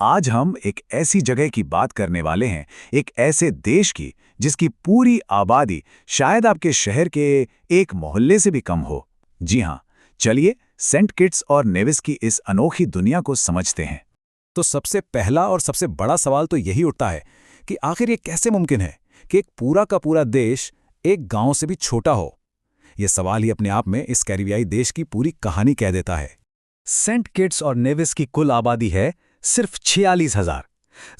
आज हम एक ऐसी जगह की बात करने वाले हैं, एक ऐसे देश की जिसकी पूरी आबादी शायद आपके शहर के एक मोहल्ले से भी कम हो। जी हाँ, चलिए सेंट किट्स और नेविस की इस अनोखी दुनिया को समझते हैं। तो सबसे पहला और सबसे बड़ा सवाल तो यही उठता है कि आखिर ये कैसे मुमकिन है कि एक पूरा का पूरा देश एक गांव से भी छोटा हो। यह सवाल ही अपने आप में इस कैरिबियाई देश की पूरी कहानी कह देता है। सेंट किट्स और नेविस की कुल आबादी है सिर्फ 46,000।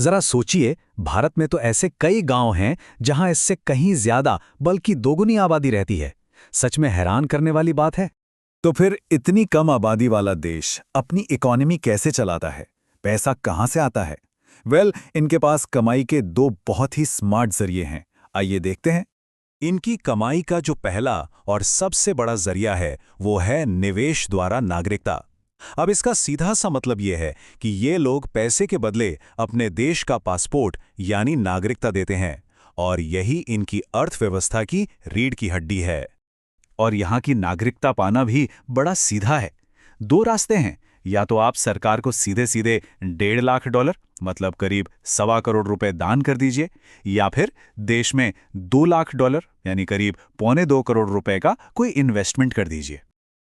जरा सोचिए, भारत में तो ऐसे कई गांव हैं जहां इससे कहीं ज्यादा बल्कि दोगुनी आबादी रहती है। सच में हैरान करने वाली बात है। तो फिर इतनी कम आबादी वाला देश अपनी इकोनॉमी कैसे चलाता है? पैसा कहाँ से आता है? इनके पास कमाई के दो बहुत ही स्मार्ट जरिए हैं। आइए देखते हैं। इनकी कमाई का जो पहला और सबसे बड़ा जरिया है वो है निवेश द्वारा नागरिकता। अब इसका सीधा सा मतलब ये है कि ये लोग पैसे के बदले अपने देश का पासपोर्ट यानी नागरिकता देते हैं, और यही इनकी अर्थव्यवस्था की रीढ़ की हड्डी है। और यहाँ की नागरिकता पाना भी बड़ा सीधा है। दो रास्ते हैं, या तो आप सरकार को सीधे सीधे $1.5 लाख मतलब करीब ₹1.25 करोड़ दान कर दीजिए, या फिर देश में $2 लाख यानी करीब ₹1.25 करोड़ का कोई इन्वेस्टमेंट कर दीजिए।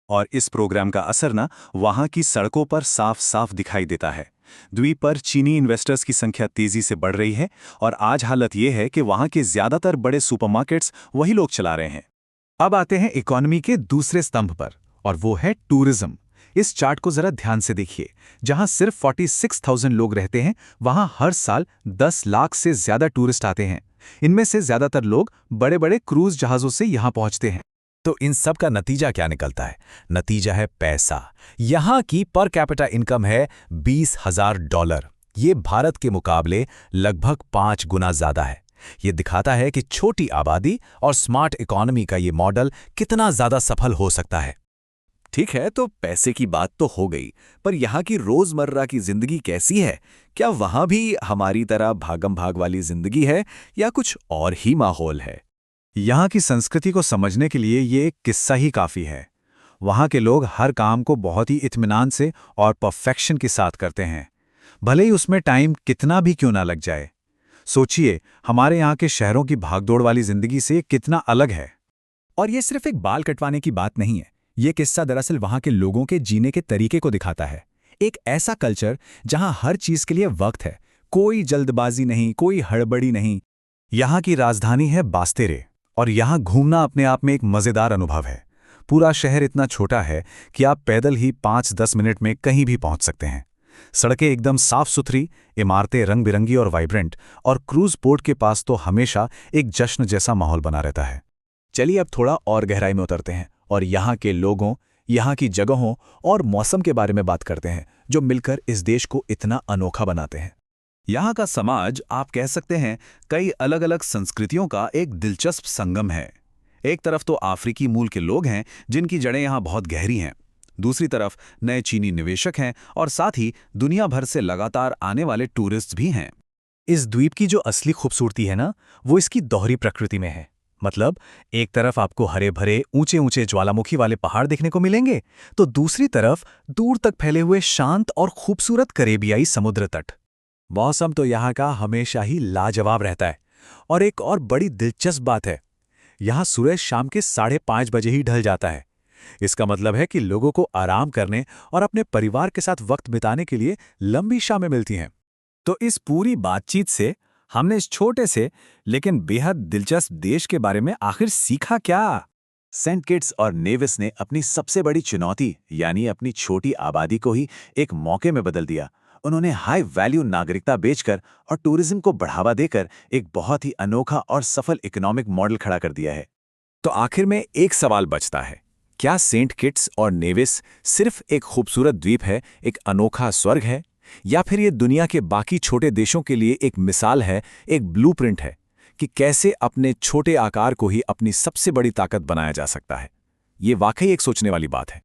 और इस प्रोग्राम का असर ना वहां की सड़कों पर साफ साफ दिखाई देता है। द्वीप पर चीनी इन्वेस्टर्स की संख्या तेजी से बढ़ रही है, और आज हालत यह है कि वहां के ज्यादातर बड़े सुपरमार्केट्स वही लोग चला रहे हैं। अब आते हैं इकोनॉमी के दूसरे स्तंभ पर, और वो है टूरिज्म। इस चार्ट को जरा ध्यान से देखिए। जहां सिर्फ 46,000 लोग रहते हैं, वहां हर साल 10 लाख से ज्यादा टूरिस्ट आते हैं। इनमें से ज्यादातर लोग बड़े बड़े क्रूज जहाजों से यहां पहुंचते हैं। तो इन सब का नतीजा क्या निकलता है? नतीजा है पैसा। यहां की पर कैपिटा इनकम है $20,000। ये भारत के मुकाबले लगभग 5 गुना ज्यादा है। ये दिखाता है कि छोटी आबादी और स्मार्ट इकोनॉमी का ये मॉडल कितना ज्यादा सफल हो सकता है। ठीक है, तो पैसे की बात तो हो गई, पर यहाँ की रोजमर्रा की जिंदगी कैसी है? क्या वहाँ भी हमारी तरह भागम भाग वाली जिंदगी है, या कुछ और ही माहौल है? यहाँ की संस्कृति को समझने के लिए ये एक किस्सा ही काफी है। वहाँ के लोग हर काम को बहुत ही इत्मीनान से और परफेक्शन के साथ करते हैं, भले ही उसमें टाइम कितना भी क्यों ना लग जाए। सोचिए, हमारे यहाँ के शहरों की भागदौड़ वाली जिंदगी से कितना अलग है। और ये सिर्फ एक बाल कटवाने की बात नहीं है। ये किस्सा दरअसल वहां के लोगों के जीने के तरीके को दिखाता है। एक ऐसा कल्चर जहां हर चीज के लिए वक्त है, कोई जल्दबाजी नहीं, कोई हड़बड़ी नहीं। यहाँ की राजधानी है बास्तेरे, और यहाँ घूमना अपने आप में एक मजेदार अनुभव है। पूरा शहर इतना छोटा है कि आप पैदल ही 5-10 मिनट में कहीं भी पहुंच सकते हैं। सड़कें एकदम साफ सुथरी, इमारतें रंग बिरंगी और वाइब्रेंट, और क्रूज पोर्ट के पास तो हमेशा एक जश्न जैसा माहौल बना रहता है। चलिए अब थोड़ा और गहराई में उतरते हैं और यहाँ के लोगों, यहाँ की जगहों और मौसम के बारे में बात करते हैं, जो मिलकर इस देश को इतना अनोखा बनाते हैं। यहाँ का समाज, आप कह सकते हैं, कई अलग अलग संस्कृतियों का एक दिलचस्प संगम है। एक तरफ तो अफ्रीकी मूल के लोग हैं जिनकी जड़ें यहाँ बहुत गहरी हैं। दूसरी तरफ नए चीनी निवेशक हैं, और साथ ही दुनिया भर से लगातार आने वाले टूरिस्ट भी हैं। इस द्वीप की जो असली खूबसूरती है ना, वो इसकी दोहरी प्रकृति में है। मतलब एक तरफ आपको हरे भरे ऊंचे ऊंचे ज्वालामुखी वाले पहाड़ देखने को मिलेंगे, तो दूसरी तरफ दूर तक फैले हुए शांत और खूबसूरत कैरेबियाई समुद्र तट। मौसम तो यहाँ का हमेशा ही लाजवाब रहता है। और एक और बड़ी दिलचस्प बात है, यहाँ सूरज शाम के 5:30 बजे ही ढल जाता है। इसका मतलब है कि लोगों को आराम करने और अपने परिवार के साथ वक्त बिताने के लिए लंबी शामें मिलती हैं। तो इस पूरी बातचीत से हमने इस छोटे से लेकिन बेहद दिलचस्प देश के बारे में आखिर सीखा क्या? सेंट किट्स और नेविस ने अपनी सबसे बड़ी चुनौती यानी अपनी छोटी आबादी को ही एक मौके में बदल दिया। उन्होंने हाई वैल्यू नागरिकता बेचकर और टूरिज्म को बढ़ावा देकर एक बहुत ही अनोखा और सफल इकोनॉमिक मॉडल खड़ा कर दिया है। तो आखिर में एक सवाल बचता है, क्या सेंट किट्स और नेविस सिर्फ एक खूबसूरत द्वीप है, एक अनोखा स्वर्ग है, या फिर ये दुनिया के बाकी छोटे देशों के लिए एक मिसाल है, एक ब्लूप्रिंट है कि कैसे अपने छोटे आकार को ही अपनी सबसे बड़ी ताकत बनाया जा सकता है? ये वाकई एक सोचने वाली बात है।